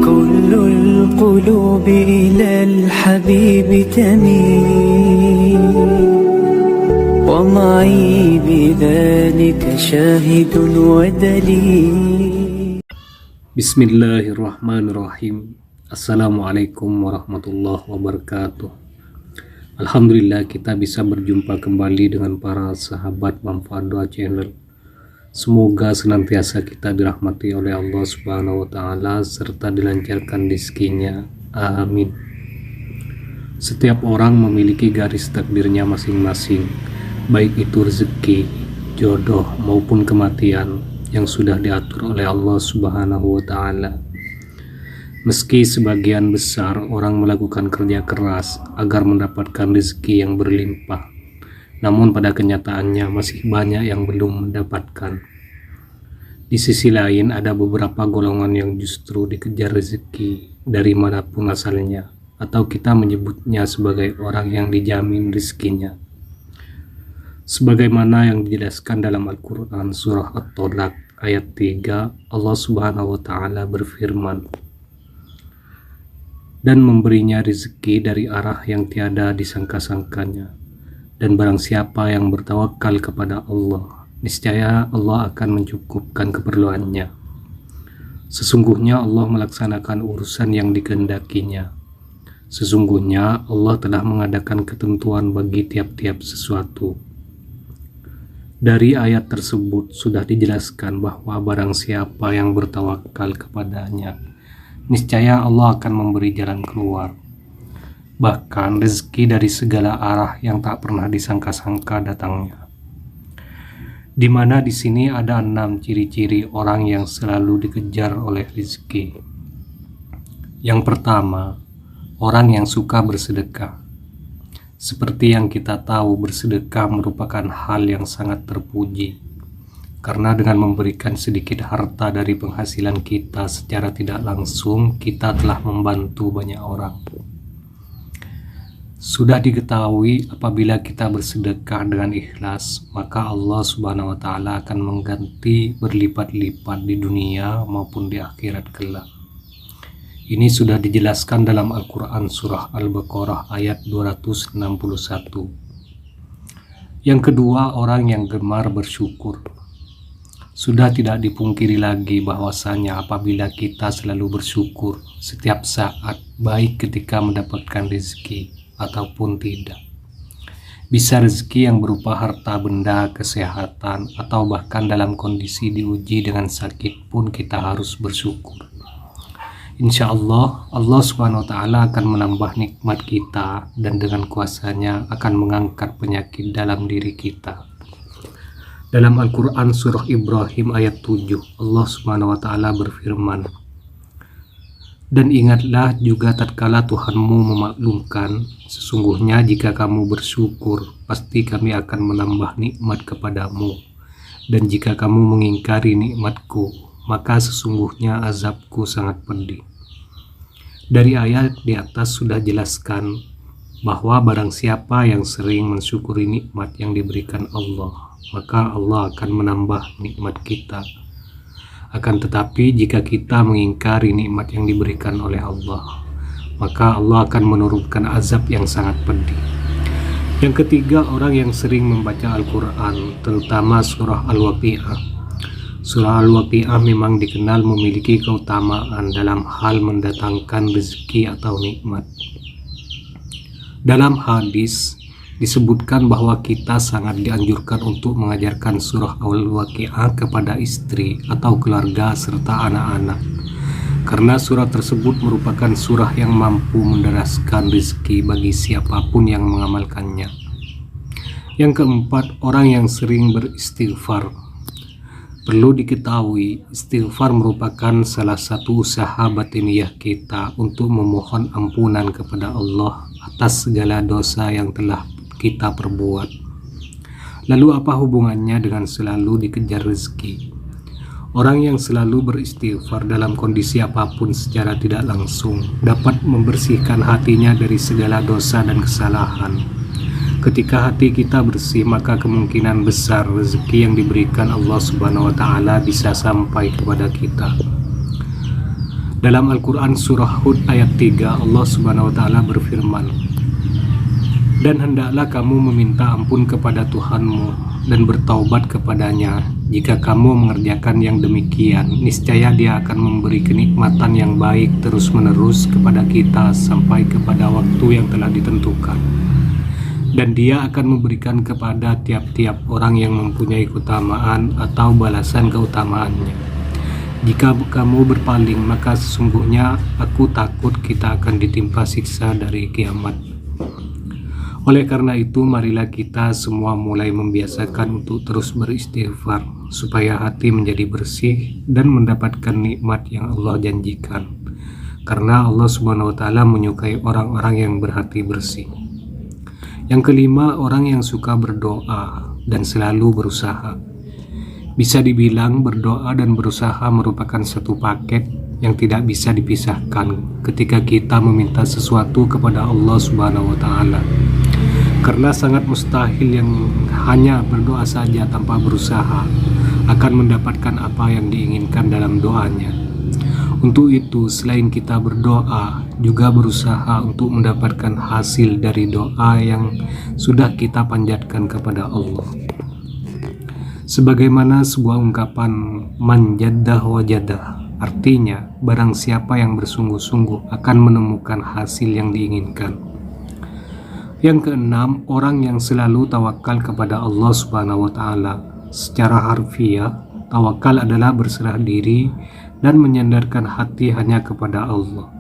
كل القلوب إلى الحبيب تميل ومعي بذلك شاهد ودليل. Bismillahirrahmanirrahim. Assalamualaikum warahmatullahi wabarakatuh. Alhamdulillah kita bisa berjumpa kembali dengan para sahabat Manfaat Doa Channel. Semoga senantiasa kita dirahmati oleh Allah Subhanahu wa Ta'ala serta dilancarkan rezekinya. Amin. Setiap orang memiliki garis takdirnya masing-masing, baik itu rezeki, jodoh maupun kematian yang sudah diatur oleh Allah Subhanahu wa Ta'ala. Meski sebagian besar orang melakukan kerja keras agar mendapatkan rezeki yang berlimpah, namun pada kenyataannya masih banyak yang belum mendapatkan. Di sisi lain ada beberapa golongan yang justru dikejar rezeki dari manapun asalnya, atau kita menyebutnya sebagai orang yang dijamin rezekinya. Sebagaimana yang dijelaskan dalam Al-Quran surah At-Tolaq ayat 3, Allah Subhanahu wa Ta'ala berfirman, dan memberinya rezeki dari arah yang tiada disangka-sangkanya. Dan barang siapa yang bertawakal kepada Allah, niscaya Allah akan mencukupkan keperluannya. Sesungguhnya Allah melaksanakan urusan yang dikehendakinya. Sesungguhnya Allah telah mengadakan ketentuan bagi tiap-tiap sesuatu. Dari ayat tersebut sudah dijelaskan bahwa barang siapa yang bertawakal kepadanya, niscaya Allah akan memberi jalan keluar. Bahkan rezeki dari segala arah yang tak pernah disangka-sangka datangnya. Di mana di sini ada 6 ciri-ciri orang yang selalu dikejar oleh rezeki. Yang pertama, orang yang suka bersedekah. Seperti yang kita tahu, bersedekah merupakan hal yang sangat terpuji. Karena dengan memberikan sedikit harta dari penghasilan kita secara tidak langsung, kita telah membantu banyak orang. Sudah diketahui apabila kita bersedekah dengan ikhlas, maka Allah Subhanahu wa Ta'ala akan mengganti berlipat-lipat di dunia maupun di akhirat kelak. Ini sudah dijelaskan dalam Al-Quran surah Al-Baqarah ayat 261. Yang kedua, orang yang gemar bersyukur. Sudah tidak dipungkiri lagi bahwasanya apabila kita selalu bersyukur setiap saat, baik ketika mendapatkan rezeki ataupun tidak, bisa rezeki yang berupa harta benda, kesehatan, atau bahkan dalam kondisi diuji dengan sakit pun kita harus bersyukur. Insya Allah, Allah Subhanahu wa Ta'ala akan menambah nikmat kita dan dengan kuasanya akan mengangkat penyakit dalam diri kita. Dalam Al-Quran surah Ibrahim ayat 7, Allah Subhanahu wa Ta'ala berfirman, dan ingatlah juga tatkala Tuhanmu memaklumkan, sesungguhnya jika kamu bersyukur, pasti kami akan menambah nikmat kepadamu. Dan jika kamu mengingkari nikmatku, maka sesungguhnya azabku sangat pedih. Dari ayat di atas sudah jelaskan bahwa barang siapa yang sering mensyukuri nikmat yang diberikan Allah, maka Allah akan menambah nikmat kita. Akan tetapi jika kita mengingkari nikmat yang diberikan oleh Allah, maka Allah akan menurunkan azab yang sangat pedih. Yang ketiga, orang yang sering membaca Al-Quran, terutama surah Al-Waqi'ah. Surah Al-Waqi'ah memang dikenal memiliki keutamaan dalam hal mendatangkan rezeki atau nikmat. Dalam hadis disebutkan bahwa kita sangat dianjurkan untuk mengajarkan surah Al-Waqi'ah kepada istri atau keluarga serta anak-anak, karena surah tersebut merupakan surah yang mampu menderaskan rezeki bagi siapapun yang mengamalkannya. Yang keempat, orang yang sering beristighfar. Perlu diketahui, istighfar merupakan salah satu usaha batiniah kita untuk memohon ampunan kepada Allah atas segala dosa yang telah kita perbuat. Lalu apa hubungannya dengan selalu dikejar rezeki? Orang yang selalu beristighfar dalam kondisi apapun secara tidak langsung dapat membersihkan hatinya dari segala dosa dan kesalahan. Ketika hati kita bersih, maka kemungkinan besar rezeki yang diberikan Allah Subhanahu wa taala bisa sampai kepada kita. Dalam Al-Quran surah Hud ayat 3, Allah Subhanahu wa taala berfirman, "Dan hendaklah kamu meminta ampun kepada Tuhanmu dan bertaubat kepadanya. Jika kamu mengerjakan yang demikian, niscaya Dia akan memberi kenikmatan yang baik terus-menerus kepada kita sampai kepada waktu yang telah ditentukan. Dan Dia akan memberikan kepada tiap-tiap orang yang mempunyai keutamaan atau balasan keutamaannya. Jika kamu berpaling, maka sesungguhnya aku takut kita akan ditimpa siksa dari kiamat." Oleh karena itu, marilah kita semua mulai membiasakan untuk terus beristighfar, supaya hati menjadi bersih dan mendapatkan nikmat yang Allah janjikan. Karena Allah Subhanahu wa taala menyukai orang-orang yang berhati bersih. Yang kelima, orang yang suka berdoa dan selalu berusaha. Bisa dibilang berdoa dan berusaha merupakan satu paket yang tidak bisa dipisahkan ketika kita meminta sesuatu kepada Allah Subhanahu wa taala. Karena sangat mustahil yang hanya berdoa saja tanpa berusaha akan mendapatkan apa yang diinginkan dalam doanya. Untuk itu, selain kita berdoa, juga berusaha untuk mendapatkan hasil dari doa yang sudah kita panjatkan kepada Allah. Sebagaimana sebuah ungkapan, "Man jaddah wajadah", artinya barang siapa yang bersungguh-sungguh akan menemukan hasil yang diinginkan. Yang keenam, orang yang selalu tawakal kepada Allah Subhanahu wa taala. Secara harfiah, tawakal adalah berserah diri dan menyandarkan hati hanya kepada Allah.